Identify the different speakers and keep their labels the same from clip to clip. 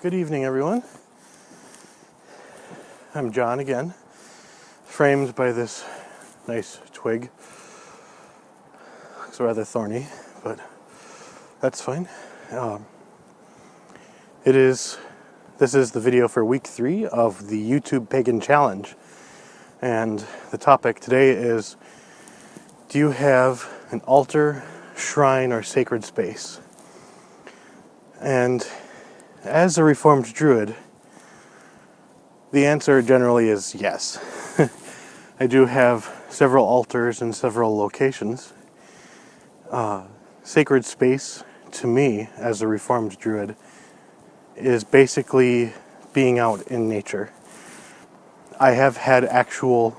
Speaker 1: Good evening, everyone. I'm John again, framed by this nice twig. Looks rather thorny, but that's fine. This is the video for week 3 of the YouTube Pagan Challenge. And the topic today is, do you have an altar, shrine, or sacred space? And as a Reformed Druid, the answer generally is yes. I do have several altars in several locations. Sacred space, to me, as a Reformed Druid, is basically being out in nature. I have had actual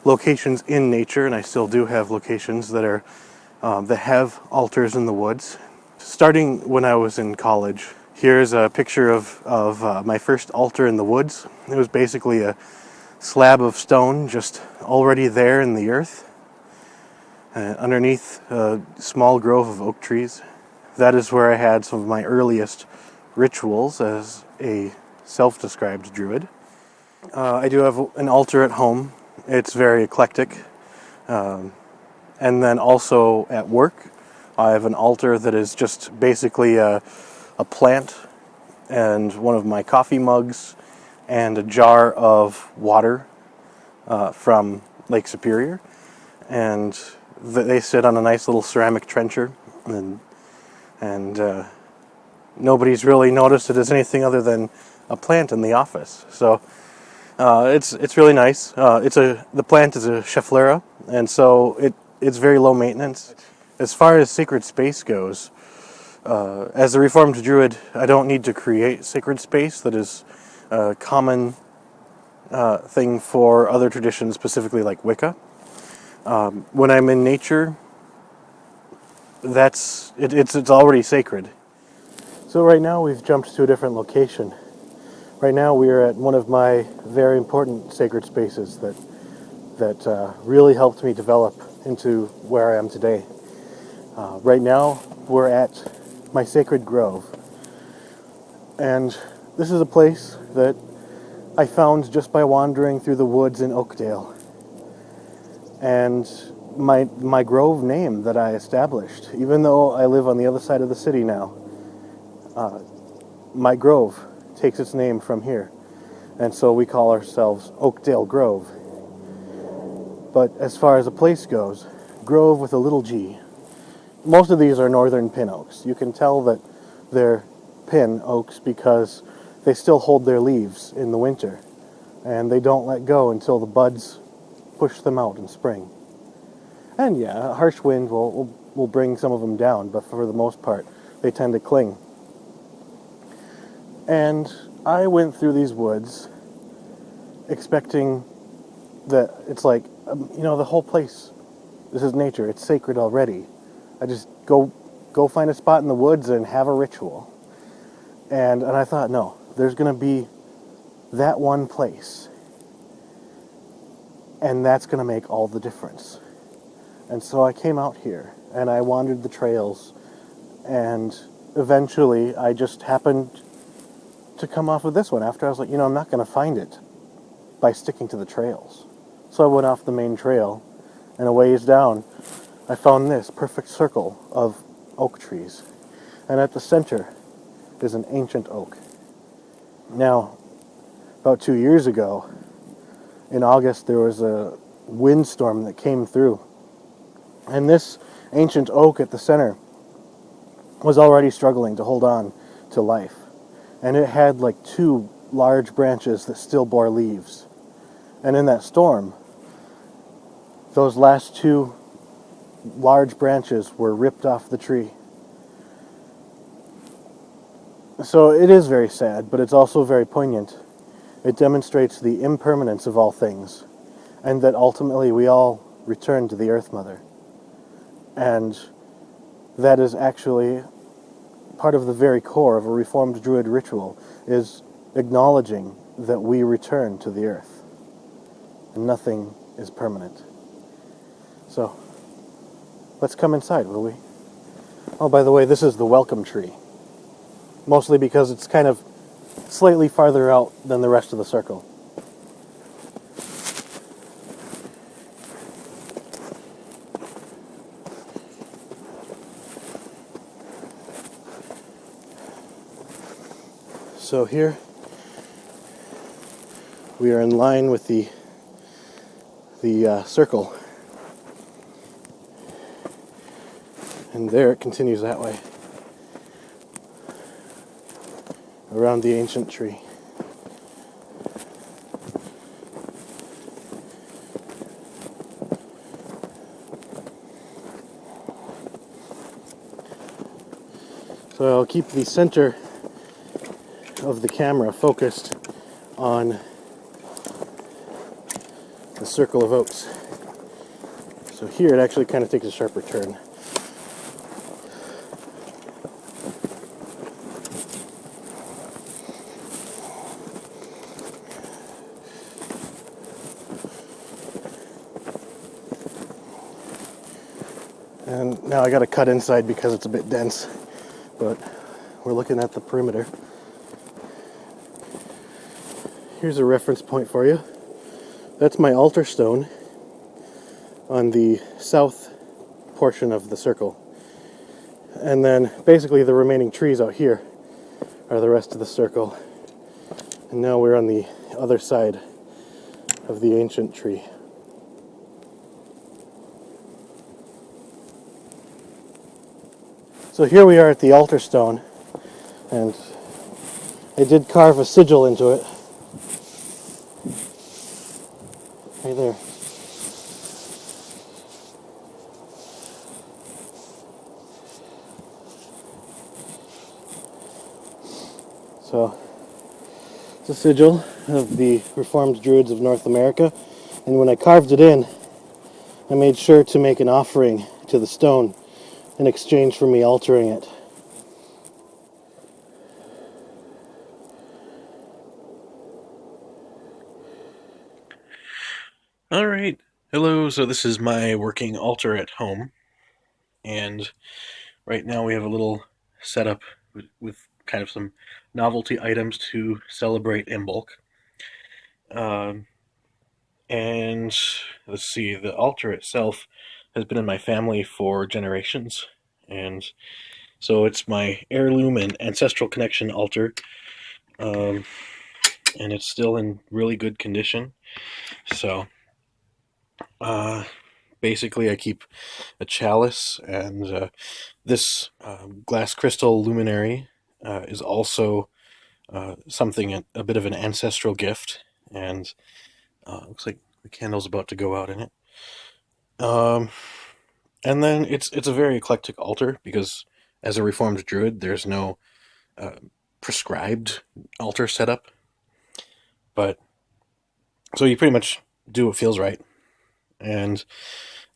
Speaker 1: locations in nature, and I still do have locations that have altars in the woods. Starting when I was in college, here's a picture of my first altar in the woods. It was basically a slab of stone just already there in the earth, underneath a small grove of oak trees. That is where I had some of my earliest rituals as a self-described druid. I do have an altar at home. It's very eclectic. And then also at work, I have an altar that is just basically a plant and one of my coffee mugs and a jar of water from Lake Superior. And they sit on a nice little ceramic trencher, and nobody's really noticed it as anything other than a plant in the office. So it's really nice. The plant is a Schefflera, and so it's very low maintenance. As far as sacred space goes, as a Reformed Druid, I don't need to create sacred space. That is a common thing for other traditions, specifically like Wicca. When I'm in nature, it's already sacred. So right now we've jumped to a different location. Right now we are at one of my very important sacred spaces that really helped me develop into where I am today. Right now we're at my sacred grove, and this is a place that I found just by wandering through the woods in Oakdale. And my grove name that I established, even though I live on the other side of the city now, my grove takes its name from here, and so we call ourselves Oakdale Grove. But as far as a place goes, grove with a little g. Most of these are northern pin oaks. You can tell that they're pin oaks because they still hold their leaves in the winter, and they don't let go until the buds push them out in spring. And yeah, a harsh wind will bring some of them down, but for the most part, they tend to cling. And I went through these woods expecting that it's like, the whole place, this is nature, it's sacred already. I just go find a spot in the woods and have a ritual. And I thought, no, there's going to be that one place, and that's going to make all the difference. And so I came out here, and I wandered the trails, and eventually I just happened to come off of this one after I was like, I'm not going to find it by sticking to the trails. So I went off the main trail, and a ways down, I found this perfect circle of oak trees. And at the center is an ancient oak. Now, about 2 years ago, in August, there was a windstorm that came through. And this ancient oak at the center was already struggling to hold on to life. And it had like 2 large branches that still bore leaves. And in that storm, those last 2 large branches were ripped off the tree. So it is very sad, but it's also very poignant. It demonstrates the impermanence of all things, and that ultimately we all return to the Earth Mother. And that is actually part of the very core of a Reformed Druid ritual, is acknowledging that we return to the Earth. And nothing is permanent. So, let's come inside, will we? Oh, by the way, this is the welcome tree. Mostly because it's kind of slightly farther out than the rest of the circle. So here we are in line with the circle, and there it continues that way around the ancient tree. So I'll keep the center of the camera focused on the circle of oaks. So here it actually kind of takes a sharper turn. And now I got to cut inside because it's a bit dense, but we're looking at the perimeter. Here's a reference point for you. That's my altar stone on the south portion of the circle. And then basically the remaining trees out here are the rest of the circle. And now we're on the other side of the ancient tree. So here we are at the altar stone, and I did carve a sigil into it. Right there. So, it's a sigil of the Reformed Druids of North America, and when I carved it in, I made sure to make an offering to the stone in exchange for me altering it.
Speaker 2: Alright, hello, so this is my working altar at home, and right now we have a little setup with kind of some novelty items to celebrate in bulk. Um, and let's see, the altar itself has been in my family for generations, and so it's my heirloom and ancestral connection altar, um, and it's still in really good condition. So, uh, basically, I keep a chalice, and this glass crystal luminary is also something, a bit of an ancestral gift, and looks like the candle's about to go out in it. Um, and then it's a very eclectic altar because as a Reformed Druid, there's no uh, prescribed altar setup, but so you pretty much do what feels right. And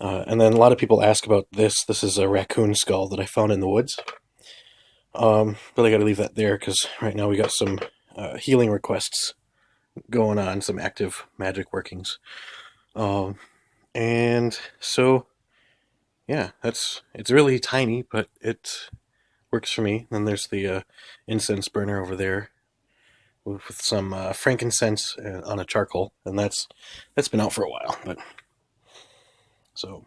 Speaker 2: then a lot of people ask about this. This is a raccoon skull that I found in the woods. But I got to leave that there because right now we got some healing requests going on, some active magic workings. And so, yeah, it's really tiny, but it works for me. Then there's the incense burner over there with some frankincense on a charcoal, and that's been out for a while. But so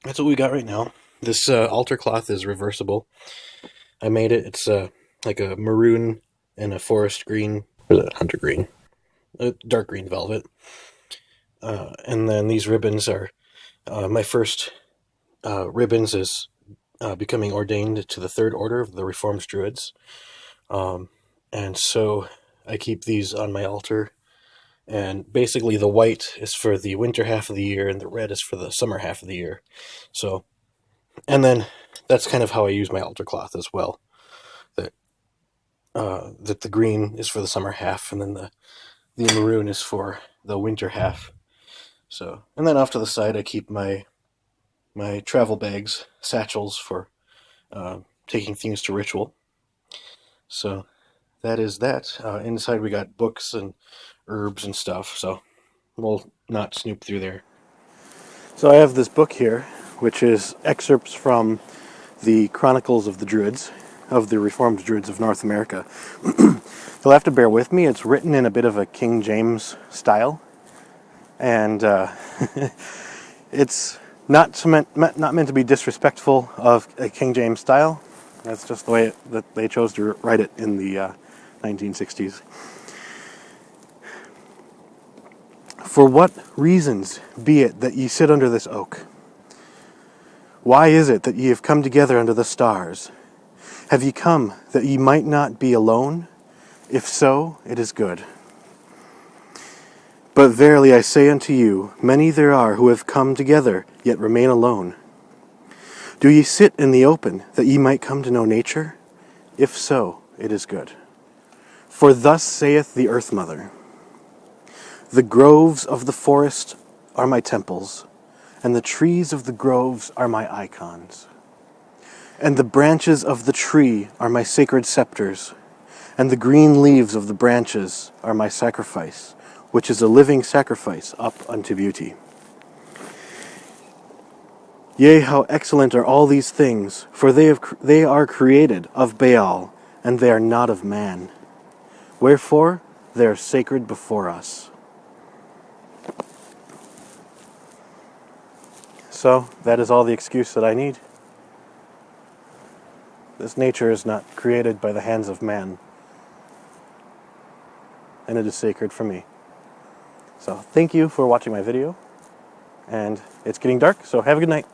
Speaker 2: that's what we got right now. This altar cloth is reversible. I made it. It's like a maroon and a forest green, or is it hunter green? Dark green velvet. And then these ribbons are my first ribbons is becoming ordained to the Third Order of the Reformed Druids. And so I keep these on my altar. And basically the white is for the winter half of the year and the red is for the summer half of the year. So, and then that's kind of how I use my altar cloth as well. That the green is for the summer half and then the maroon is for the winter half. So, and then off to the side I keep my travel bags, satchels for taking things to ritual. So that is that. Inside we got books and herbs and stuff, so we'll not snoop through there.
Speaker 1: So I have this book here, which is excerpts from the Chronicles of the Druids. of the Reformed Druids of North America. You'll have to bear with me. It's written in a bit of a King James style, and it's not meant to be disrespectful of a King James style. That's just the way that they chose to write it in the 1960s. For what reasons be it that ye sit under this oak? Why is it that ye have come together under the stars? Have ye come that ye might not be alone? If so, it is good. But verily I say unto you, many there are who have come together, yet remain alone. Do ye sit in the open, that ye might come to know nature? If so, it is good. For thus saith the Earth Mother, the groves of the forest are my temples, and the trees of the groves are my icons. And the branches of the tree are my sacred scepters, and the green leaves of the branches are my sacrifice, which is a living sacrifice up unto beauty. Yea, how excellent are all these things, for they are created of Baal, and they are not of man. Wherefore, they are sacred before us. So, that is all the excuse that I need. This nature is not created by the hands of man, and it is sacred for me. So, thank you for watching my video, and it's getting dark, so have a good night.